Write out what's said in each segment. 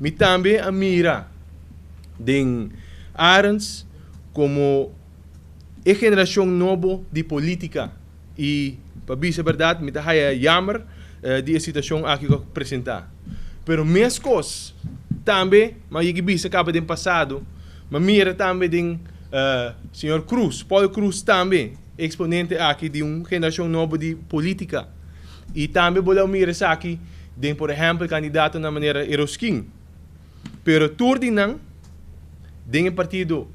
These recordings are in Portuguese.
Mi também a mira de Arens como a geração nova de política. E, para dizer a verdade, me dá jammer de situação aqui que eu apresentar. Pero minhas coisas também, mas eu vi acaba de passado, mas mira também de Sr. Cruz, Paulo Cruz também, exponente aqui de uma geração nova de política. E também vou mira aqui de, por exemplo, candidato na maneira Eroskin. Pero tudo não, de partido,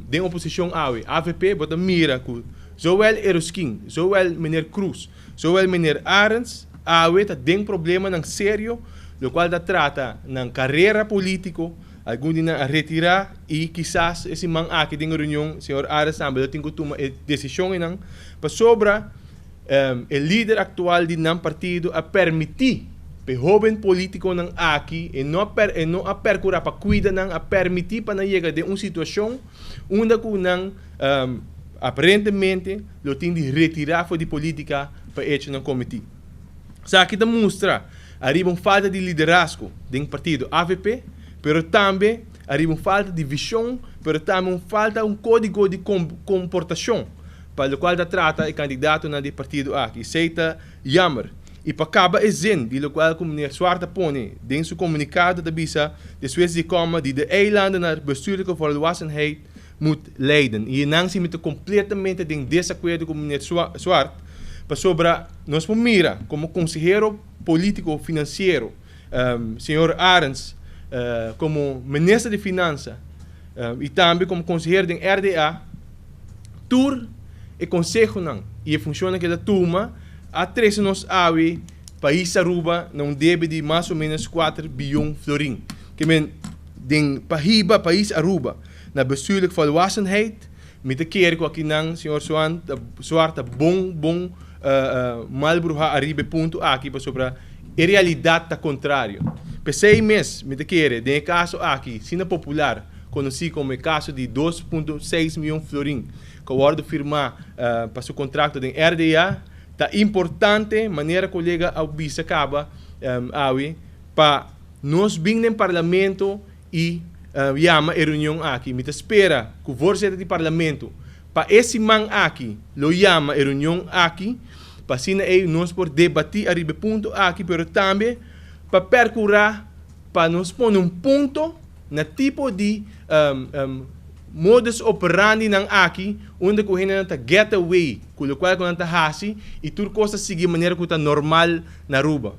de oposição AVP, bota mira com zowel Eroskin, zowel meneer Cruz, zowel meneer Arens, tem problema não sério, o qual trata na carreira política, algum dia a retirar e quizás esse man aqui tem reunião, senhor Arens também tem que tomar decisão não, para sobra o líder atual de não partido a permitir o jovem político não aqui e não a percurar para cuidar não a permitir para não chegar de uma situação onde que não aparentemente lo tem de retirar de política para hecho no comitê. Isso aqui demonstra arriba uma falta de liderazgo do partido AVP, pero também arriba uma falta de visão, pero também uma falta de código de comportação para o qual trata o candidato na partido aqui. Seita jammer. E para acabar é zin, de qual o meneer Zwarte põe em seu comunicado da bisa de Suécia como de eilanden naar bestuurlijke volwassenheid moet leiden. E não se mete completamente em desacordo com o meneer Zwarte, para sobre nós mira como consejero político financeiro, senhor Arens, como ministro de Finanças e também como consejero do RDA, tur e conselho não e funciona que da turma a três nos awi país Aruba não deve de mais ou menos 4 bilhões florin que men den pahiba país Aruba na bestuurlijke volwassenheid met de keer aqui não senhor Zwarte bom malbruja arriba ponto aqui para sobre a realidade tá contrário. Pensei mesmo met de keer de caso aqui sina popular conhecido como o caso de 2,6 milhões florin que o ordo firmar para seu contrato de RDA tá importante maneira colega ao bisa acaba para nós vir no parlamento e chama a reunião aqui me espera que o voorzitter do parlamento para esse man aqui lo chama a reunião aqui para assim nós por debater arriba ponto aqui pero também para percurar para nós pôr ponto na tipo de modus operandi ng aqui, onde ko hinanta get away, com o qual ko nanta hasi, e tudo coisa seguir maneira que está normal na Aruba.